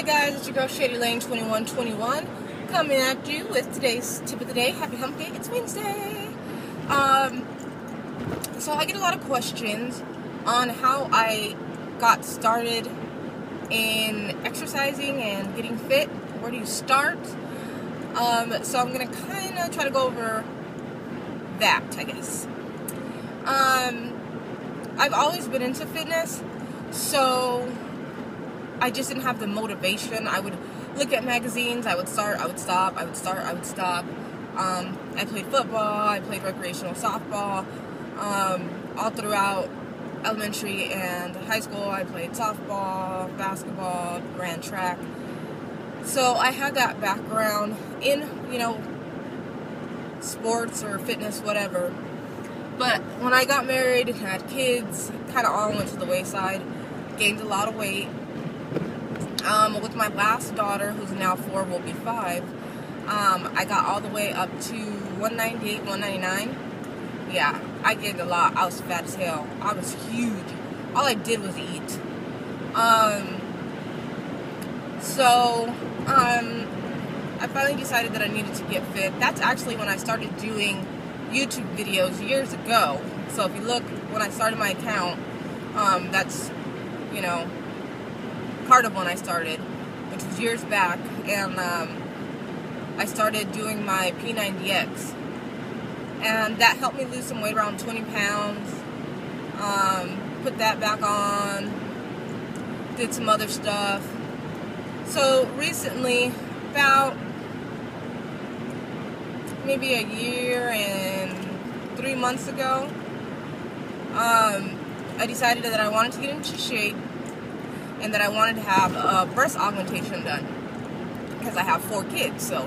Hi guys, it's your girl Shady Lane 2121 coming at you with today's tip of the day. Happy hump day, it's Wednesday. So I get a lot of questions on how I got started in exercising and getting fit. Where do you start? So I'm gonna kind of try to go over that, I guess. I've always been into fitness, so I just didn't have the motivation. I would look at magazines, I would start, I would stop, I would start, I would stop. I played football, I played recreational softball. All throughout elementary and high school, I played softball, basketball, ran track. So I had that background in, sports or fitness, whatever. But when I got married and had kids, kind of all went to the wayside. Gained a lot of weight. With my last daughter, who's now 4, will be 5, I got all the way up to 198, 199. Yeah, I gained a lot. I was fat as hell. I was huge. All I did was eat. I finally decided that I needed to get fit. That's actually when I started doing YouTube videos years ago. So if you look, when I started my account, that's, part of when I started, which was years back, and I started doing my P90X, and that helped me lose some weight, around 20 pounds, put that back on, did some other stuff. So recently, about maybe a year and 3 months ago, I decided that I wanted to get into shape and that I wanted to have a breast augmentation done because I have 4 kids, so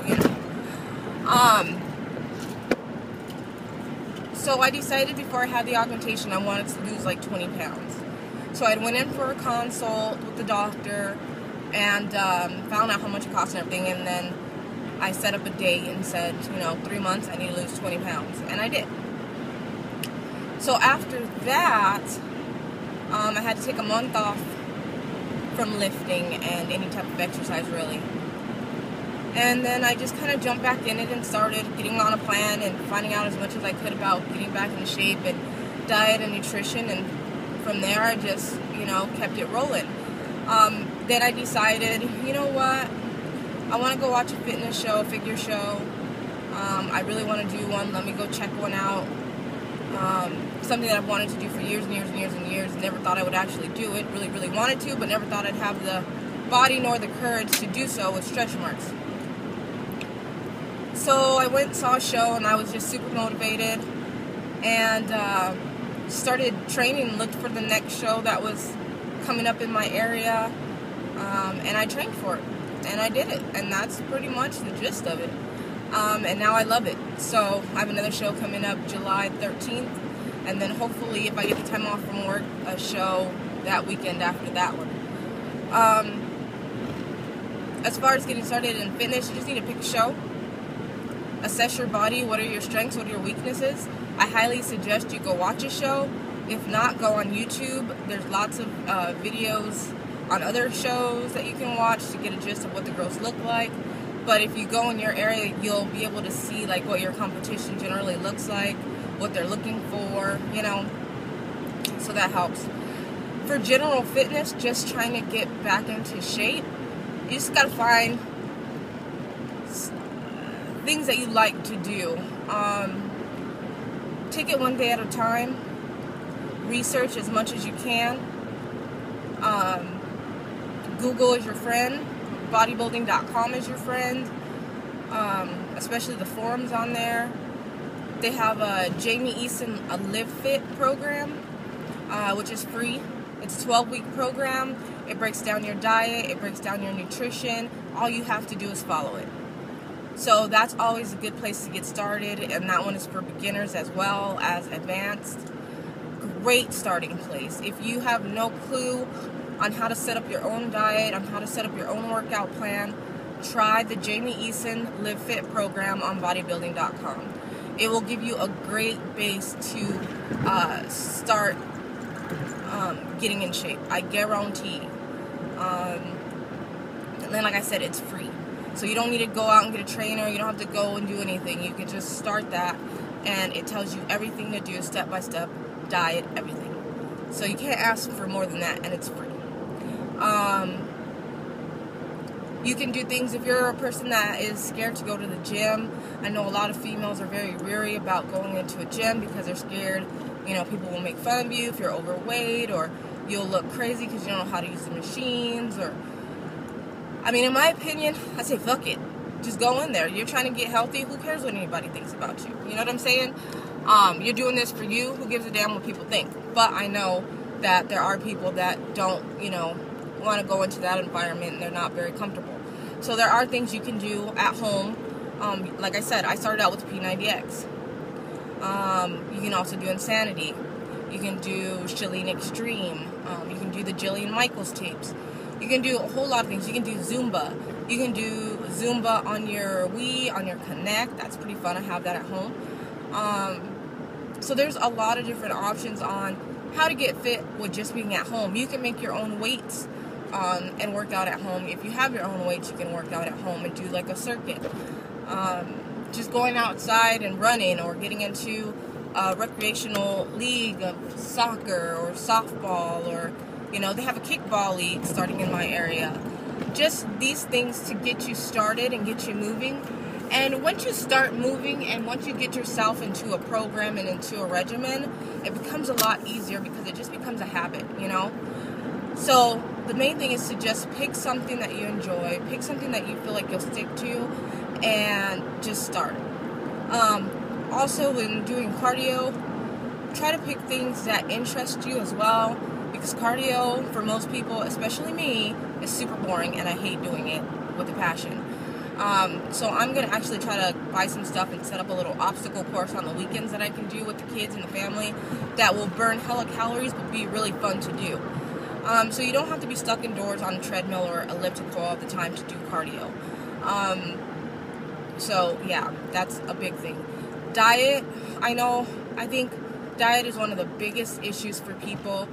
so I decided before I had the augmentation I wanted to lose like 20 pounds. So I went in for a consult with the doctor and found out how much it cost and everything, and then I set up a date and said, 3 months, I need to lose 20 pounds, and I did. So after that, I had to take a month off from lifting and any type of exercise, really. And then I just kind of jumped back in it and started getting on a plan and finding out as much as I could about getting back into shape and diet and nutrition, and from there I just, kept it rolling. Then I decided, you know what, I want to go watch a fitness show, a figure show. I really want to do one. Let me go check one out. Something that I've wanted to do for years and years and years and years. Never thought I would actually do it. Really, really wanted to, but never thought I'd have the body nor the courage to do so with stretch marks. So I went and saw a show, and I was just super motivated, and started training and looked for the next show that was coming up in my area, and I trained for it, and I did it, and that's pretty much the gist of it. And now I love it. So I have another show coming up July 13th, and then hopefully, if I get the time off from work, a show that weekend after that one. As far as getting started in fitness, you just need to pick a show, assess your body, what are your strengths, what are your weaknesses. I highly suggest you go watch a show. If not, go on YouTube. There's lots of videos on other shows that you can watch to get a gist of what the girls look like. But if you go in your area, you'll be able to see like what your competition generally looks like, what they're looking for, so that helps. For general fitness, just trying to get back into shape, you just gotta find things that you like to do. Take it one day at a time. Research as much as you can. Google is your friend. Bodybuilding.com is your friend. Especially the forums on there. They have a Jamie Eason Live Fit program, which is free. It's a 12-week program. It breaks down your diet. It breaks down your nutrition. All you have to do is follow it. So that's always a good place to get started, and that one is for beginners as well as advanced. Great starting place. If you have no clue on how to set up your own diet, on how to set up your own workout plan, try the Jamie Eason Live Fit program on bodybuilding.com. It will give you a great base to start getting in shape. I guarantee. then like I said, it's free. So you don't need to go out and get a trainer. You don't have to go and do anything. You can just start that, and it tells you everything to do, step by step, diet, everything. So you can't ask for more than that, and it's free. You can do things if you're a person that is scared to go to the gym. I know a lot of females are very weary about going into a gym because they're scared, you know, people will make fun of you if you're overweight, or you'll look crazy because you don't know how to use the machines, or, I mean, in my opinion, I say fuck it. Just go in there. You're trying to get healthy. Who cares what anybody thinks about you? You know what I'm saying? You're doing this for you. Who gives a damn what people think? But I know that there are people that don't, you know, want to go into that environment, and they're not very comfortable. So there are things you can do at home. Like I said, I started out with P90X. You can also do Insanity. You can do Chalene Extreme. You can do the Jillian Michaels tapes. You can do a whole lot of things. You can do Zumba. You can do Zumba on your Wii, on your Connect. That's pretty fun. I have that at home. So there's a lot of different options on how to get fit with just being at home. You can make your own weights and work out at home. If you have your own weights, you can work out at home and do like a circuit. Just going outside and running, or getting into a recreational league of soccer or softball, or, you know, they have a kickball league starting in my area. Just these things to get you started and get you moving. And once you start moving, and once you get yourself into a program and into a regimen, it becomes a lot easier because it just becomes a habit, you know? So the main thing is to just pick something that you enjoy, pick something that you feel like you'll stick to, and just start. Also, when doing cardio, try to pick things that interest you as well, because cardio, for most people, especially me, is super boring, and I hate doing it with a passion. So I'm going to actually try to buy some stuff and set up a little obstacle course on the weekends that I can do with the kids and the family that will burn hella calories but be really fun to do. So you don't have to be stuck indoors on a treadmill or elliptical all the time to do cardio. So yeah, that's a big thing. Diet, I think diet is one of the biggest issues for people.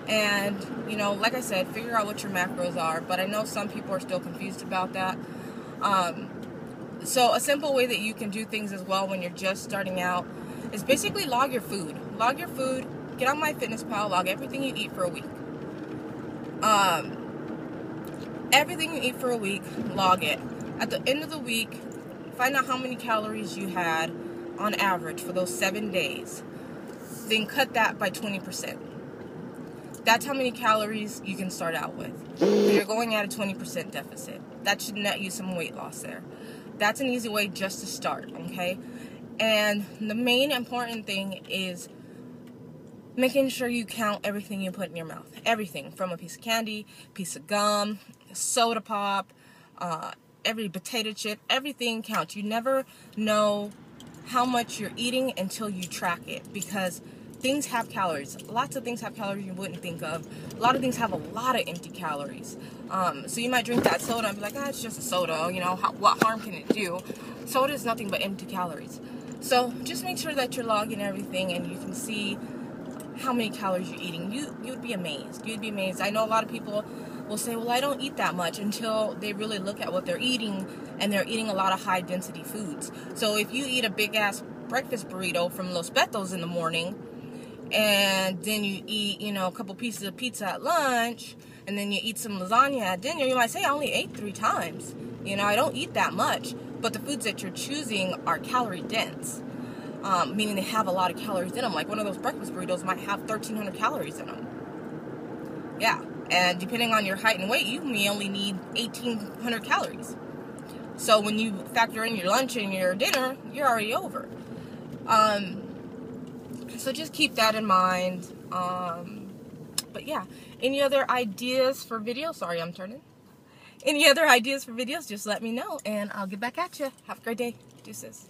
And, you know, like I said, figure out what your macros are. But I know some people are still confused about that. So a simple way that you can do things as well when you're just starting out is basically log your food. Log your food, get on MyFitnessPal, log everything you eat for a week. Everything you eat for a week, log it. At the end of the week, find out how many calories you had on average for those 7 days. Then cut that by 20%. That's how many calories you can start out with. You're going at a 20% deficit. That should net you some weight loss there. That's an easy way just to start, okay? And the main important thing is making sure you count everything you put in your mouth. Everything, from a piece of candy, piece of gum, soda pop, every potato chip, everything counts. You never know how much you're eating until you track it, because things have calories. Lots of things have calories you wouldn't think of. A lot of things have a lot of empty calories. So you might drink that soda and be like, it's just a soda, you know, what harm can it do? Soda is nothing but empty calories. So just make sure that you're logging everything and you can see how many calories you're eating. You'd be amazed. You'd be amazed. I know a lot of people will say, well, I don't eat that much, until they really look at what they're eating, and they're eating a lot of high density foods. So if you eat a big ass breakfast burrito from Los Betos in the morning, and then you eat, you know, a couple pieces of pizza at lunch, and then you eat some lasagna at dinner, you might say, I only ate 3 times. You know, I don't eat that much. But the foods that you're choosing are calorie dense, meaning they have a lot of calories in them. Like one of those breakfast burritos might have 1,300 calories in them. Yeah, and depending on your height and weight, you may only need 1,800 calories. So when you factor in your lunch and your dinner, you're already over. So just keep that in mind. But yeah, any other ideas for videos? Sorry, I'm turning. Any other ideas for videos, just let me know, and I'll get back at you. Have a great day. Deuces.